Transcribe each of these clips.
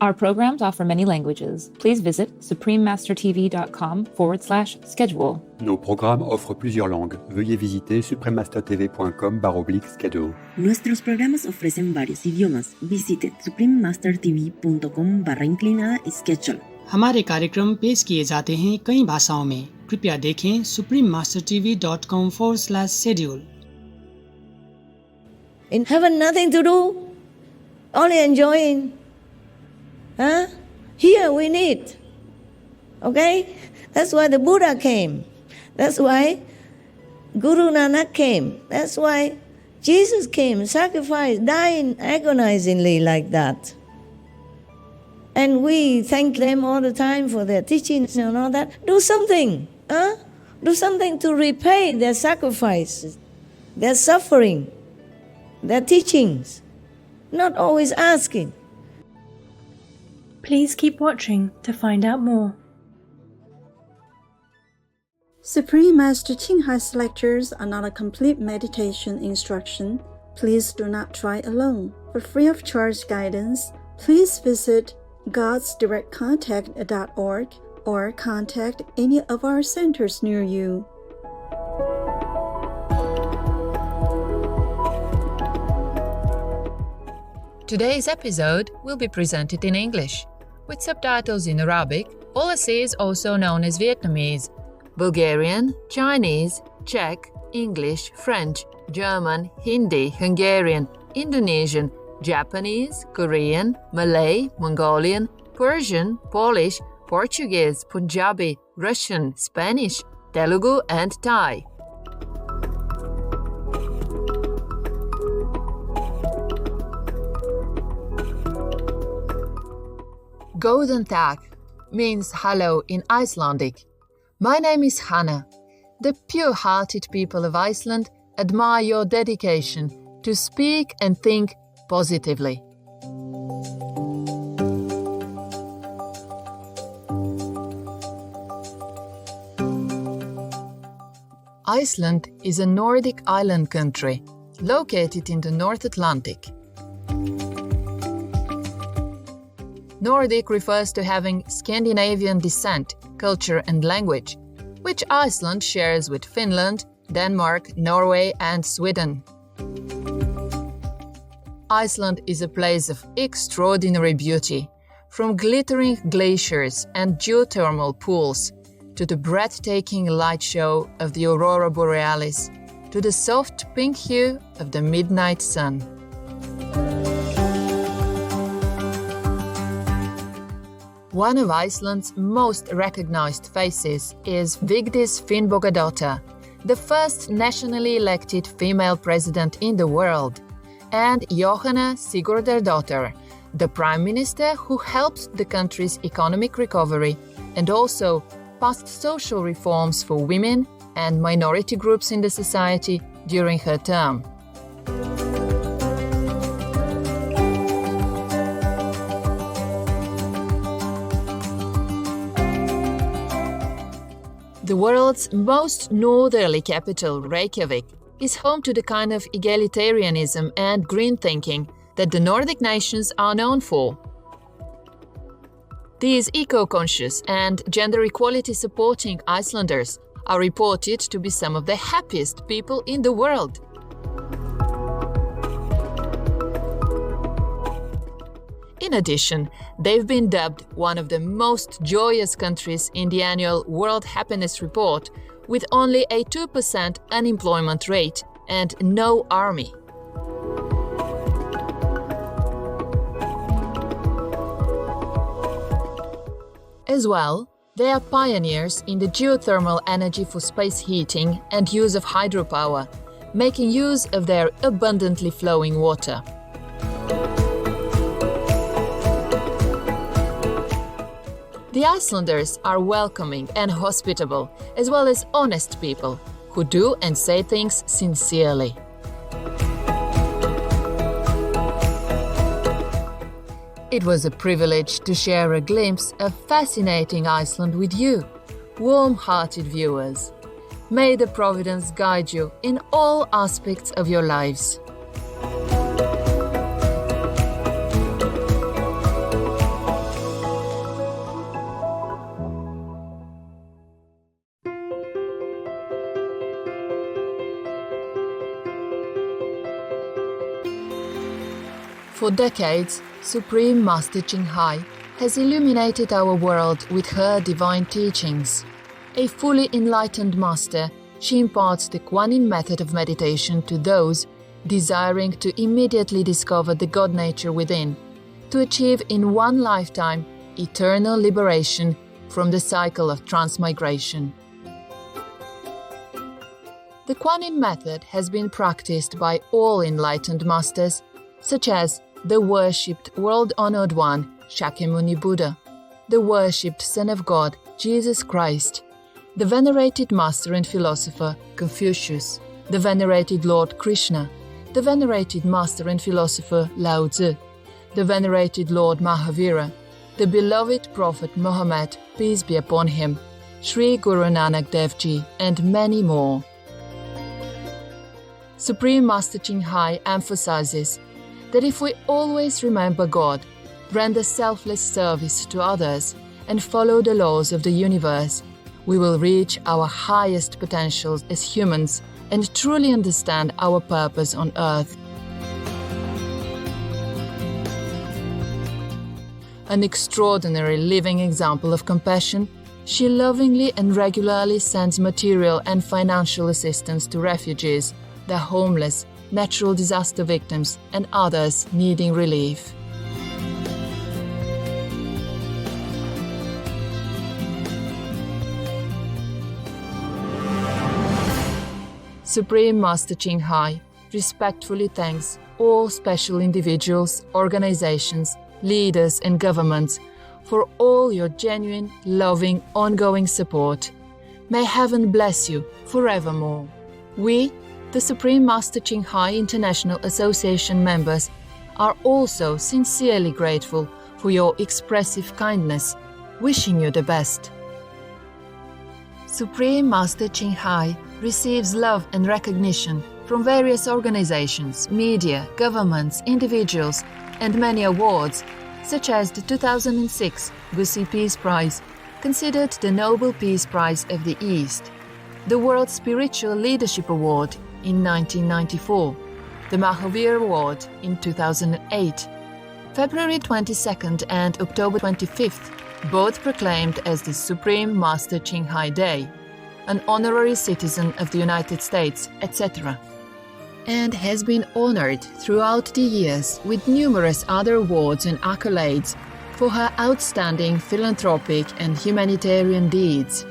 Our programs offer many languages. Please visit suprememastertv.com/schedule. Nos programmes offrent plusieurs langues. Veuillez visiter suprememastertv.com/schedule. Nuestros programas ofrecen varios idiomas. Visite suprememastertv.com/schedule. हमारे कार्यक्रम पेश किए जाते हैं कई भाषाओं में. कृपया देखें suprememastertv.com/schedule. In heaven, nothing to do, only enjoying. Here we need. Okay? That's why the Buddha came. That's why Guru Nanak came. That's why Jesus came, sacrificed, dying agonizingly like that. And we thank them all the time for their teachings and all that. Do something. Do something to repay their sacrifices, their suffering, their teachings. Not always asking. Please keep watching to find out more. Supreme Master Ching Hai's lectures are not a complete meditation instruction. Please do not try alone. For free of charge guidance, please visit godsdirectcontact.org or contact any of our centers near you. Today's episode will be presented in English, with subtitles in Arabic, Aussies also known as Vietnamese, Bulgarian, Chinese, Czech, English, French, German, Hindi, Hungarian, Indonesian, Japanese, Korean, Malay, Mongolian, Persian, Polish, Portuguese, Punjabi, Russian, Spanish, Telugu and Thai. Golden Tag means hello in Icelandic. My name is Hannah. The pure-hearted people of Iceland admire your dedication to speak and think positively. Iceland is a Nordic island country located in the North Atlantic. Nordic refers to having Scandinavian descent, culture and language, which Iceland shares with Finland, Denmark, Norway and Sweden. Iceland is a place of extraordinary beauty, from glittering glaciers and geothermal pools to the breathtaking light show of the aurora borealis to the soft pink hue of the midnight sun. One of Iceland's most recognized faces is Vigdis Finnbogadóttir, the first nationally elected female president in the world, and Jóhanna Sigurdardóttir, the prime minister who helped the country's economic recovery and also passed social reforms for women and minority groups in the society during her term. The world's most northerly capital, Reykjavik, is home to the kind of egalitarianism and green thinking that the Nordic nations are known for. These eco-conscious and gender equality supporting Icelanders are reported to be some of the happiest people in the world. In addition, they've been dubbed one of the most joyous countries in the annual World Happiness Report, with only a 2% unemployment rate and no army. As well, they are pioneers in the geothermal energy for space heating and use of hydropower, making use of their abundantly flowing water. The Icelanders are welcoming and hospitable, as well as honest people who do and say things sincerely. It was a privilege to share a glimpse of fascinating Iceland with you, warm-hearted viewers. May the Providence guide you in all aspects of your lives. For decades, Supreme Master Ching Hai has illuminated our world with her divine teachings. A fully enlightened master, she imparts the Kuan-Yin method of meditation to those desiring to immediately discover the God nature within, to achieve in one lifetime eternal liberation from the cycle of transmigration. The Kuan-Yin method has been practiced by all enlightened masters, such as the worshipped world-honored one, Shakyamuni Buddha, the worshipped Son of God, Jesus Christ, the venerated master and philosopher, Confucius, the venerated Lord Krishna, the venerated master and philosopher, Lao Tzu, the venerated Lord Mahavira, the beloved Prophet Muhammad, peace be upon him, Sri Guru Nanak Dev Ji, and many more. Supreme Master Ching Hai emphasizes that if we always remember God, render selfless service to others, and follow the laws of the universe, we will reach our highest potentials as humans and truly understand our purpose on earth. An extraordinary living example of compassion, she lovingly and regularly sends material and financial assistance to refugees, the homeless, natural disaster victims, and others needing relief. Supreme Master Ching Hai respectfully thanks all special individuals, organizations, leaders, and governments for all your genuine, loving, ongoing support. May heaven bless you forevermore. We, the Supreme Master Ching Hai International Association members, are also sincerely grateful for your expressive kindness, wishing you the best. Supreme Master Ching Hai receives love and recognition from various organizations, media, governments, individuals, and many awards, such as the 2006 Gusi Peace Prize, considered the Nobel Peace Prize of the East, the World Spiritual Leadership Award in 1994, the Mahavir Award in 2008, February 22nd and October 25th, both proclaimed as the Supreme Master Ching Hai Day, an honorary citizen of the United States, etc., and has been honored throughout the years with numerous other awards and accolades for her outstanding philanthropic and humanitarian deeds.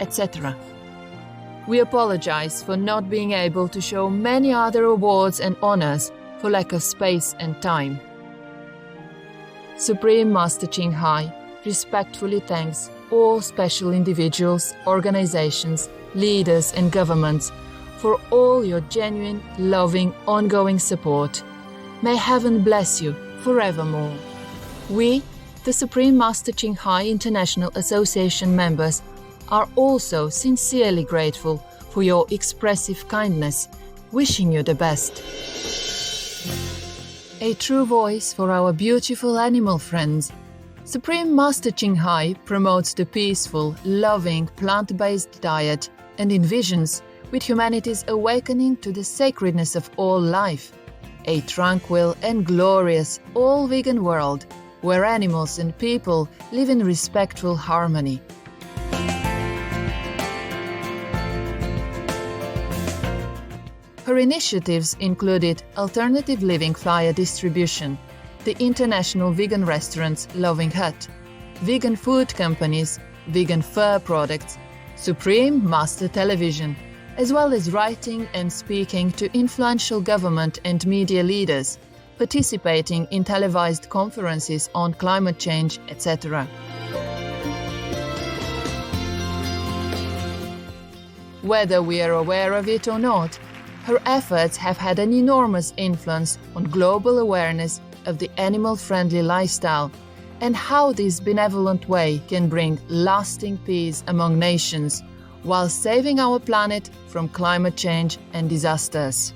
etc. We apologize for not being able to show many other awards and honors for lack of space and time. Supreme Master Ching Hai respectfully thanks all special individuals, organizations, leaders and governments for all your genuine, loving, ongoing support. May heaven bless you forevermore. We, the Supreme Master Ching Hai International Association members, are also sincerely grateful for your expressive kindness, wishing you the best. A true voice for our beautiful animal friends, Supreme Master Ching Hai promotes the peaceful, loving, plant-based diet and envisions with humanity's awakening to the sacredness of all life, a tranquil and glorious all-vegan world where animals and people live in respectful harmony. Her initiatives included alternative living flyer distribution, the international vegan restaurants Loving Hut, vegan food companies, vegan fur products, Supreme Master Television, as well as writing and speaking to influential government and media leaders, participating in televised conferences on climate change, etc. Whether we are aware of it or not, her efforts have had an enormous influence on global awareness of the animal-friendly lifestyle and how this benevolent way can bring lasting peace among nations while saving our planet from climate change and disasters.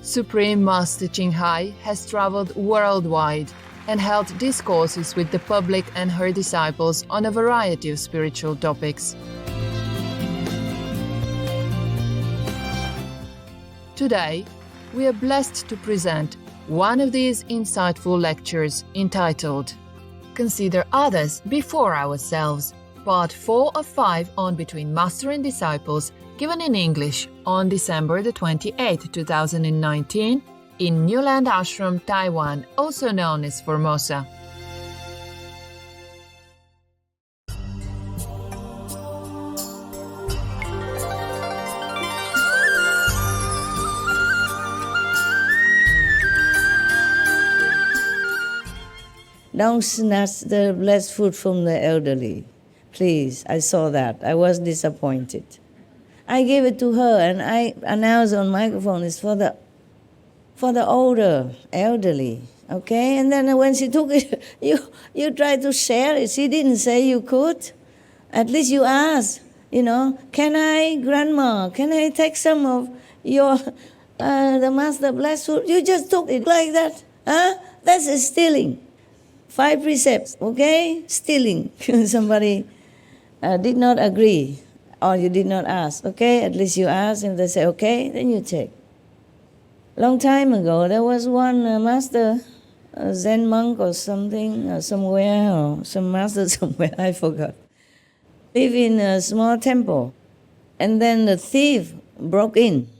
Supreme Master Ching Hai has traveled worldwide and held discourses with the public and her disciples on a variety of spiritual topics. Today, we are blessed to present one of these insightful lectures entitled Consider Others Before Ourselves, Part 4 of 5 on Between Master and Disciples, given in English on December the 28th, 2019 in Newland Ashram, Taiwan, also known as Formosa. Don't snatch the blessed food from the elderly. Please, I saw that. I was disappointed. I gave it to her and I announced on microphone it's for the older, elderly. Okay? And then when she took it, you tried to share it. She didn't say you could. At least you asked, can I, Grandma, can I take some of your, the Master blessed food? You just took it like that. Huh? That's stealing. 5 precepts, okay? Stealing. Somebody did not agree or you did not ask, okay? At least you asked and they say, okay, then you take. Long time ago, there was one master, a Zen monk or something, somewhere, or some master somewhere, I forgot. Live in a small temple. And then the thief broke in.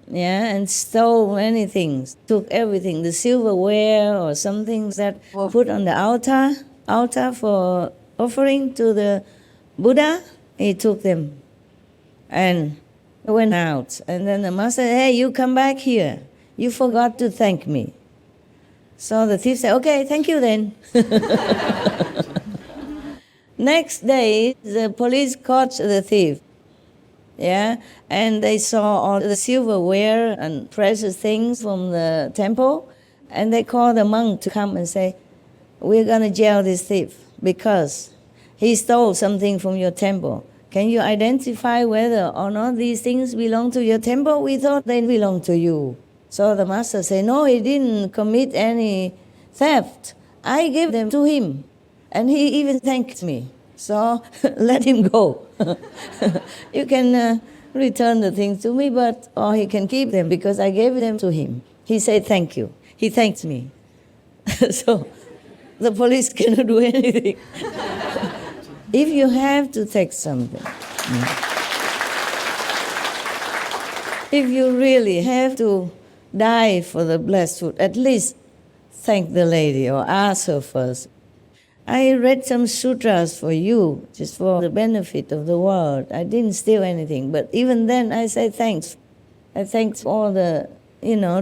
And stole many things, took everything, the silverware or some things that were put on the altar for offering to the Buddha. He took them and went out. And then the master said, hey, you come back here. You forgot to thank me. So the thief said, okay, thank you then. Next day, the police caught the thief. And they saw all the silverware and precious things from the temple, and they called the monk to come and say, we're going to jail this thief because he stole something from your temple. Can you identify whether or not these things belong to your temple? We thought they belong to you. So the master said, no, he didn't commit any theft. I gave them to him, and he even thanked me. So let him go. You can return the things to me, or he can keep them because I gave them to him. He said thank you. He thanked me. So the police cannot do anything. If you have to take something, if you really have to die for the blessed food, at least thank the lady or ask her first. I read some sutras for you, just for the benefit of the world. I didn't steal anything, but even then I say thanks. I thank all the,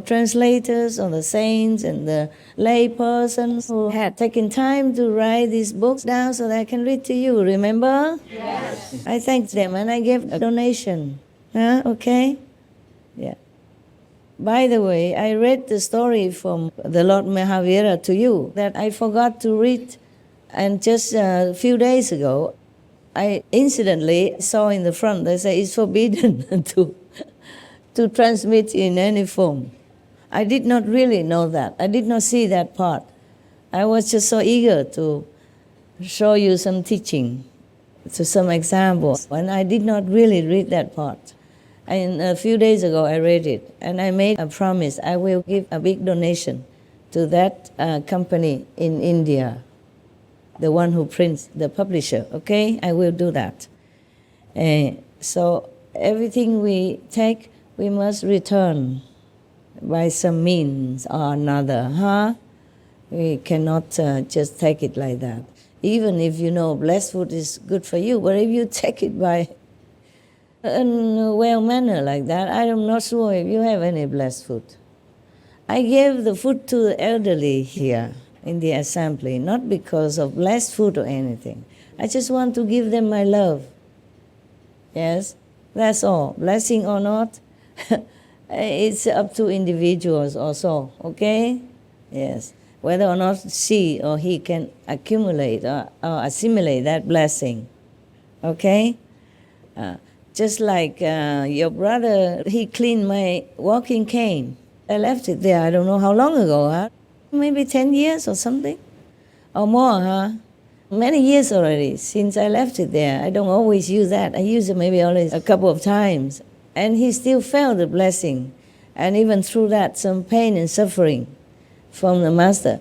translators, all the saints and the lay persons who had taken time to write these books down so that I can read to you, remember? Yes. I thanked them and I gave a donation. Okay? Yeah. By the way, I read the story from the Lord Mahavira to you that I forgot to read. And just a few days ago, I incidentally saw in the front, they say it's forbidden to transmit in any form. I did not really know that. I did not see that part. I was just so eager to show you some teaching, to some examples, and I did not really read that part. And a few days ago, I read it, and I made a promise. I will give a big donation to that company in India. The one who prints, the publisher, okay? I will do that. So everything we take, we must return by some means or another, We cannot just take it like that. Even if blessed food is good for you, but if you take it by a well manner like that, I am not sure if you have any blessed food. I gave the food to the elderly here in the assembly, not because of blessed food or anything. I just want to give them my love. Yes, that's all. Blessing or not, it's up to individuals also, okay? Yes, whether or not she or he can accumulate or assimilate that blessing, okay? Just like your brother, he cleaned my walking cane. I left it there, I don't know how long ago, Maybe 10 years or something, or more, Many years already since I left it there. I don't always use that. I use it maybe only a couple of times. And he still felt the blessing. And even through that, some pain and suffering from the Master.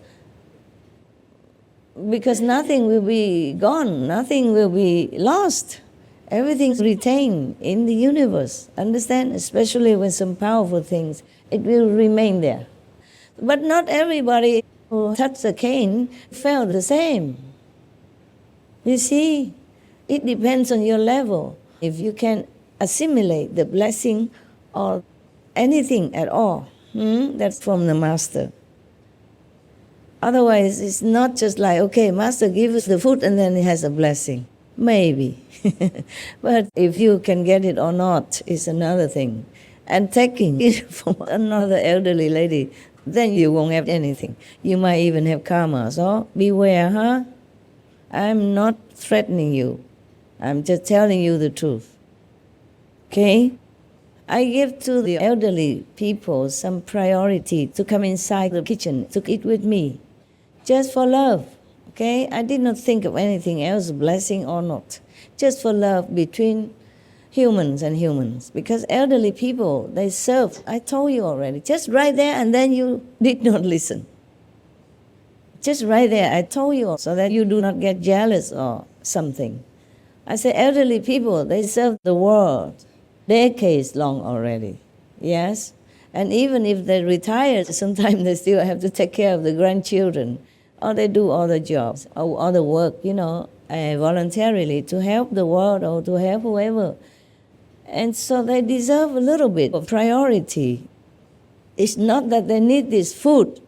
Because nothing will be gone, nothing will be lost. Everything's retained in the universe. Understand? Especially when some powerful things, it will remain there. But not everybody who touched the cane felt the same. You see, it depends on your level. If you can assimilate the blessing or anything at all, that's from the Master. Otherwise, it's not just like, okay, Master gives us the food and then he has a blessing. Maybe. But if you can get it or not is another thing. And taking it from another elderly lady, then you won't have anything. You might even have karma. So beware, I'm not threatening you. I'm just telling you the truth. Okay? I give to the elderly people some priority to come inside the kitchen to eat with me. Just for love. Okay? I did not think of anything else, blessing or not. Just for love between humans and humans. Because elderly people, they serve, I told you already, just right there and then you did not listen. Just right there, I told you so that you do not get jealous or something. I say elderly people, they serve the world decades long already. Yes? And even if they retire, sometimes they still have to take care of the grandchildren. Or they do other jobs or other work, voluntarily to help the world or to help whoever. And so they deserve a little bit of priority. It's not that they need this food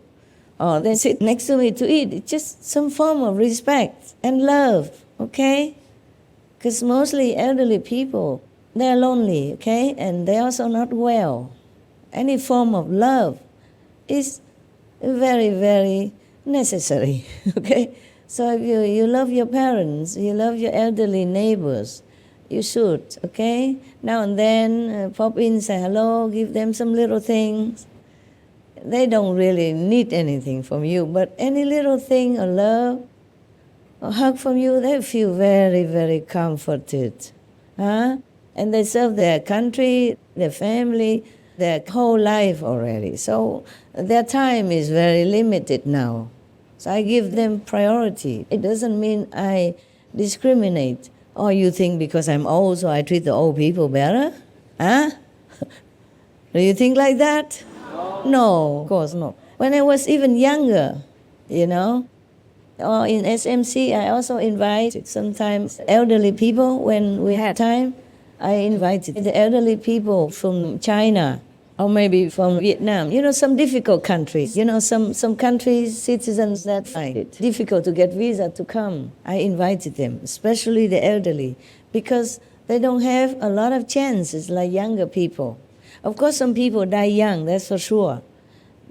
or they sit next to me to eat. It's just some form of respect and love, okay? Because mostly elderly people, they're lonely, okay? And they're also not well. Any form of love is very, very necessary, okay? So if you love your parents, you love your elderly neighbors, you should, okay? Now and then, pop in, say hello, give them some little things. They don't really need anything from you, but any little thing, a love, a hug from you, they feel very, very comforted. And they serve their country, their family, their whole life already. So their time is very limited now. So I give them priority. It doesn't mean I discriminate. Or you think because I'm old, so I treat the old people better? Do you think like that? No, of course not. When I was even younger, Or in SMC, I also invite sometimes elderly people when we had time. I invited the elderly people from China or maybe from Vietnam. Some difficult countries. Some countries, citizens that find it difficult to get visa to come. I invited them, especially the elderly, because they don't have a lot of chances like younger people. Of course, some people die young, that's for sure.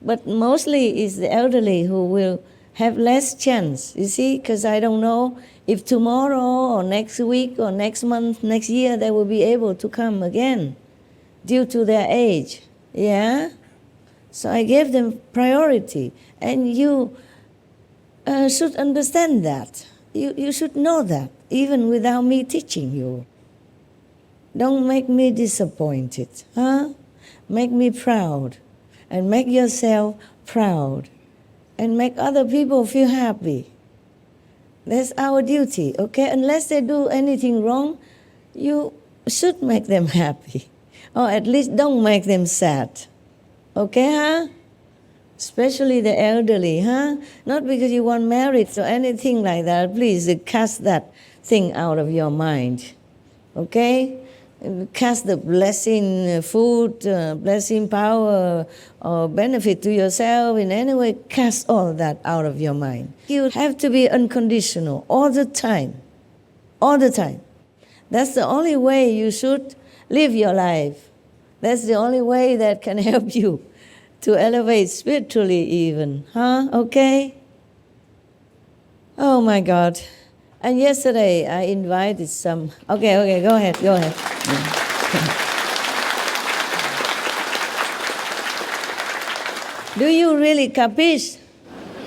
But mostly it's the elderly who will have less chance, you see, because I don't know if tomorrow or next week or next month, next year, they will be able to come again due to their age, yeah? So I gave them priority, and you should understand that. You should know that, even without me teaching you. Don't make me disappointed, huh? Make me proud, and make yourself proud. And make other people feel happy. That's our duty, okay? Unless they do anything wrong, you should make them happy. Or at least don't make them sad. Okay, huh? Especially the elderly, huh? Not because you want marriage or anything like that. Please cast that thing out of your mind, okay? Cast the blessing food, blessing power, or benefit to yourself in any way, cast all that out of your mind. You have to be unconditional all the time. All the time. That's the only way you should live your life. That's the only way that can help you to elevate spiritually even. Huh? Okay? Oh my God. And yesterday I invited some... Okay, go ahead. Do you really capiche?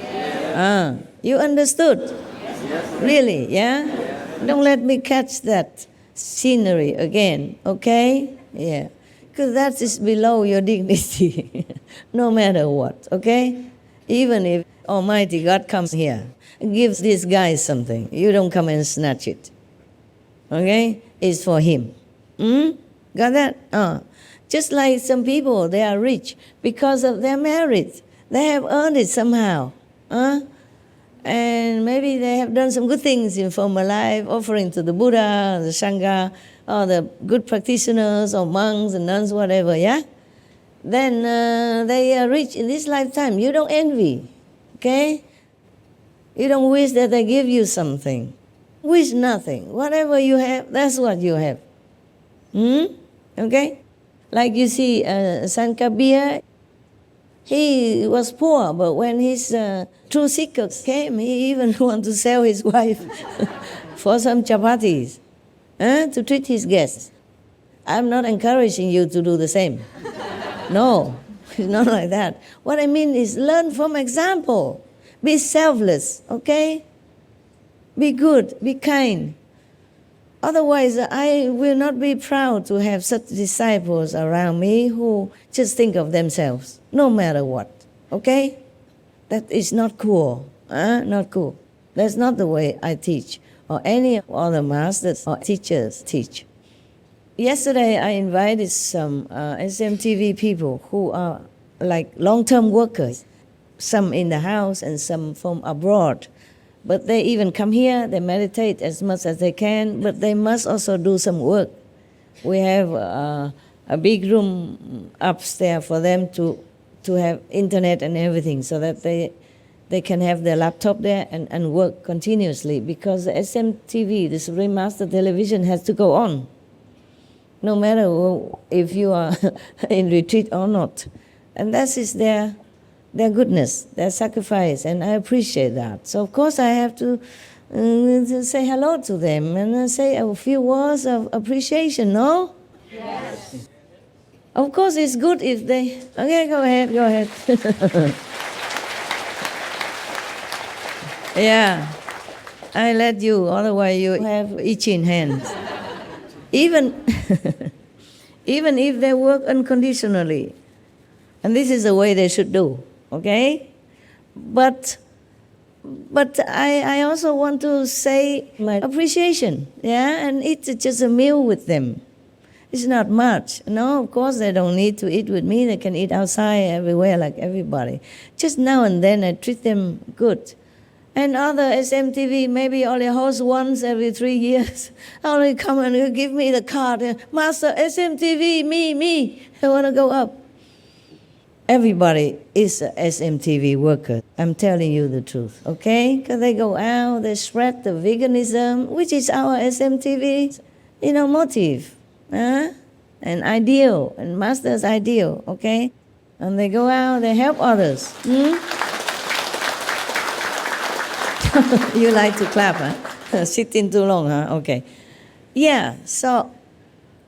Yes. You understood? Yes. Really, yeah? Yes. Don't let me catch that scenery again, okay? Yeah. Because that is below your dignity, no matter what, okay? Even if Almighty God comes here and gives this guy something, you don't come and snatch it, okay? It's for him. Got that? Just like some people, they are rich because of their merit. They have earned it somehow. And maybe they have done some good things in former life, offering to the Buddha, the Sangha, or the good practitioners, or monks and nuns, whatever, yeah? Then they are rich in this lifetime. You don't envy, okay? You don't wish that they give you something. Wish nothing. Whatever you have, that's what you have. Okay? Like you see, Sankabir, he was poor, but when his true seeker came, he even wanted to sell his wife for some chapatis to treat his guests. I'm not encouraging you to do the same. No, it's not like that. What I mean is learn from example. Be selfless, okay? Be good, be kind. Otherwise, I will not be proud to have such disciples around me who just think of themselves, no matter what, okay? That is not cool, not cool. That's not the way I teach, or any other masters or teachers teach. Yesterday, I invited some SMTV people who are like long-term workers, some in the house and some from abroad. But they even come here, they meditate as much as they can, but they must also do some work. We have a big room upstairs for them to have internet and everything so that they can have their laptop there and work continuously, because the SMTV, the Supreme Master Television, has to go on, no matter if you are in retreat or not. And that is their goodness, their sacrifice, and I appreciate that. So of course I have to say hello to them and say a few words of appreciation, no? Yes. Of course it's good if they... Okay, go ahead. Yeah, I let you, otherwise you have itching hands. Even if they work unconditionally, and this is the way they should do. Okay? But I also want to say my appreciation, yeah? And eat just a meal with them. It's not much. No, of course they don't need to eat with me. They can eat outside everywhere like everybody. Just now and then I treat them good. And other SMTV maybe only host once every 3 years. Only come and give me the card. Master, SMTV, me. I want to go up. Everybody is a SMTV worker. I'm telling you the truth, okay? Because they go out, they spread the veganism, which is our SMTV, motive, and ideal, and master's ideal, okay? And they go out, they help others. You like to clap, huh? Sitting too long, huh? Okay. Yeah, so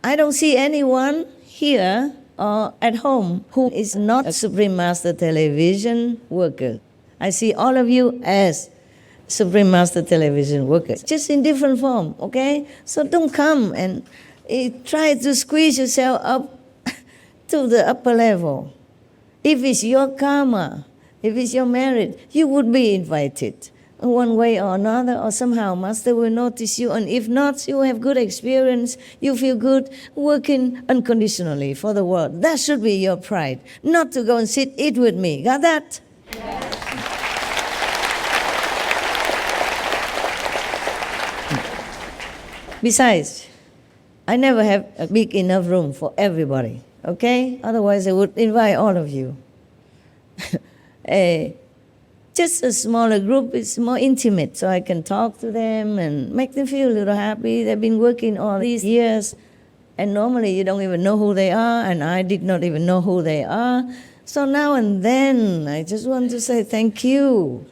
I don't see anyone here or at home who is not a Supreme Master Television worker. I see all of you as Supreme Master Television workers, just in different form, okay? So don't come and try to squeeze yourself up to the upper level. If it's your karma, if it's your merit, you would be invited. One way or another, or somehow Master will notice you, and if not, you have good experience, you feel good working unconditionally for the world. That should be your pride, not to go and eat with me. Got that? Yes. Besides, I never have a big enough room for everybody, okay? Otherwise, I would invite all of you. Just a smaller group is more intimate, so I can talk to them and make them feel a little happy. They've been working all these years, and normally you don't even know who they are, and I did not even know who they are. So now and then, I just want to say thank you.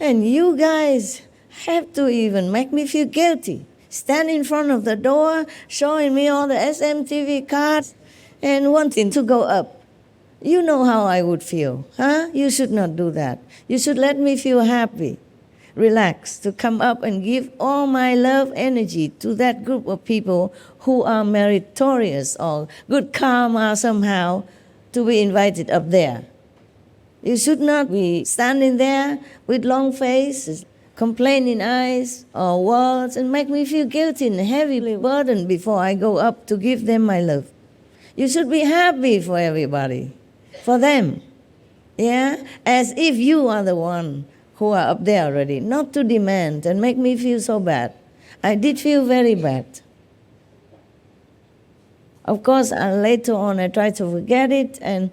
And you guys have to even make me feel guilty. Stand in front of the door, showing me all the SMTV cards, and wanting to go up. You know how I would feel, huh? You should not do that. You should let me feel happy, relaxed, to come up and give all my love energy to that group of people who are meritorious or good karma somehow to be invited up there. You should not be standing there with long faces, complaining eyes or words, and make me feel guilty and heavily burdened before I go up to give them my love. You should be happy for everybody. For them, yeah? As if you are the one who are up there already, not to demand and make me feel so bad. I did feel very bad. Of course, later on I tried to forget it and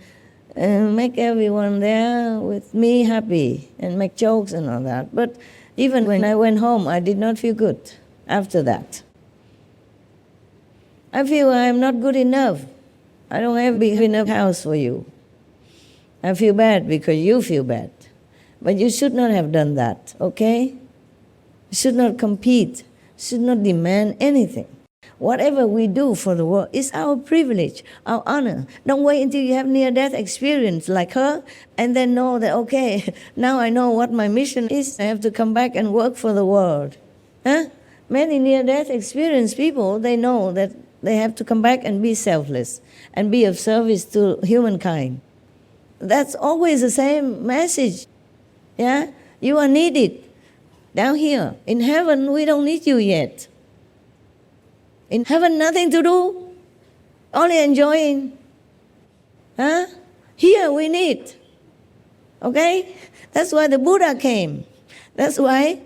make everyone there with me happy and make jokes and all that. But even when I went home, I did not feel good after that. I feel I am not good enough. I don't have a big enough house for you. I feel bad because you feel bad. But you should not have done that, okay? You should not compete, should not demand anything. Whatever we do for the world is our privilege, our honor. Don't wait until you have near-death experience like her and then know that, okay, now I know what my mission is. I have to come back and work for the world. Huh? Many near-death experienced people, they know that they have to come back and be selfless and be of service to humankind. That's always the same message. Yeah? You are needed down here. In heaven, we don't need you yet. In heaven, nothing to do, only enjoying. Huh? Here, we need. Okay? That's why the Buddha came. That's why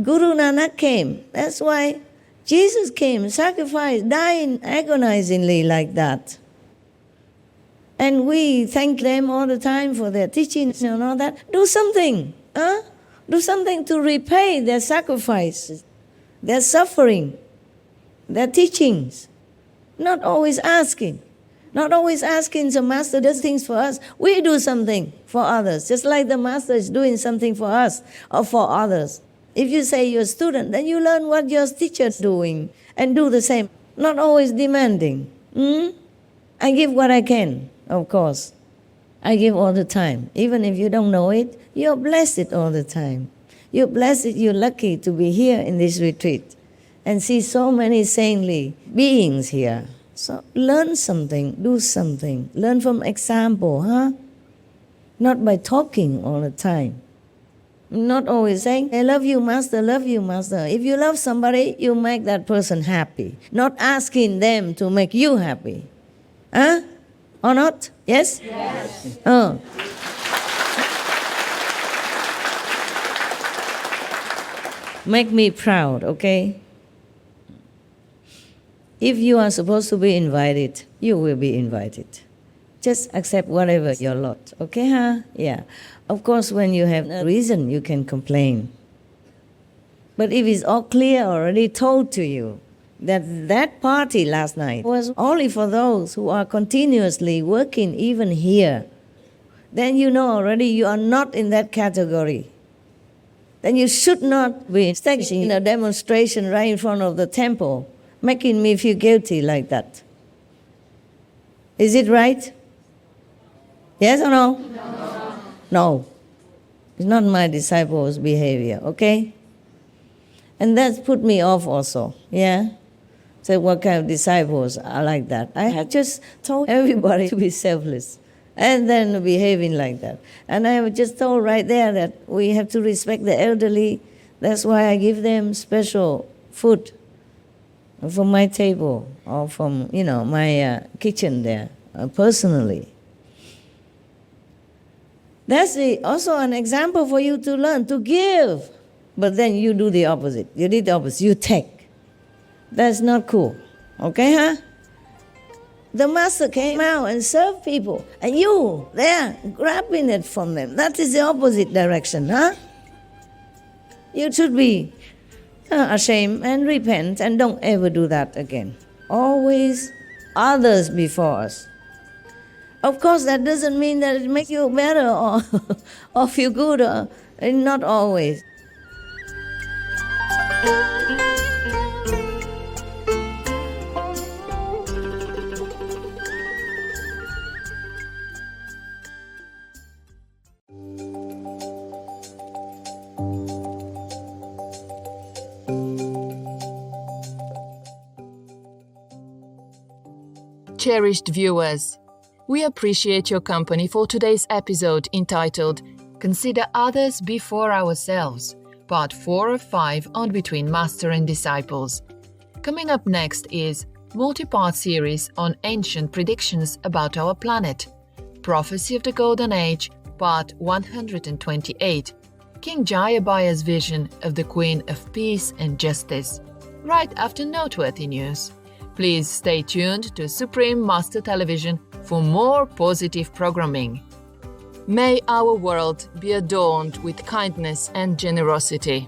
Guru Nanak came. That's why Jesus came, sacrificed, dying agonizingly like that. And we thank them all the time for their teachings and all that. Do something. Huh? Do something to repay their sacrifices, their suffering, their teachings. Not always asking. Not always asking the Master does things for us. We do something for others, just like the Master is doing something for us or for others. If you say you're a student, then you learn what your teacher is doing and do the same. Not always demanding. I give what I can. Of course, I give all the time. Even if you don't know it, you're blessed all the time. You're blessed, you're lucky to be here in this retreat and see so many saintly beings here. So learn something, do something. Learn from example, huh? Not by talking all the time. Not always saying, I love you, Master, love you, Master. If you love somebody, you make that person happy. Not asking them to make you happy. Huh? Or not? Yes? Yes. make me proud, okay? If you are supposed to be invited, you will be invited. Just accept whatever your lot, okay, huh? Yeah. Of course, when you have a reason, you can complain. But if it's all clear, already told to you, that party last night was only for those who are continuously working even here, then you know already you are not in that category. Then you should not be staging a demonstration right in front of the temple, making me feel guilty like that. Is it right? Yes or no? No. It's not my disciples' behavior, okay? And that's put me off also, yeah? So what kind of disciples are like that? I had just told everybody to be selfless and then behaving like that. And I have just told right there that we have to respect the elderly. That's why I give them special food from my table or from, my kitchen there, personally. That's also an example for you to learn, to give. But then you do the opposite. You did the opposite. You take. That's not cool. Okay, huh? The master came out and served people. And you, there, grabbing it from them. That is the opposite direction, huh? You should be ashamed and repent and don't ever do that again. Always others before us. Of course, that doesn't mean that it makes you better or feel good. Not always. Cherished viewers, we appreciate your company for today's episode entitled Consider Others Before Ourselves, Part 4 of 5 on Between Master and Disciples. Coming up next is multi-part series on ancient predictions about our planet, Prophecy of the Golden Age, Part 128, King Jayabaya's vision of the Queen of Peace and Justice, right after noteworthy news. Please stay tuned to Supreme Master Television for more positive programming. May our world be adorned with kindness and generosity.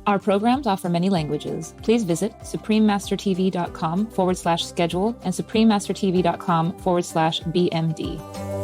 Our programs offer many languages. Please visit suprememastertv.com/schedule and suprememastertv.com/BMD.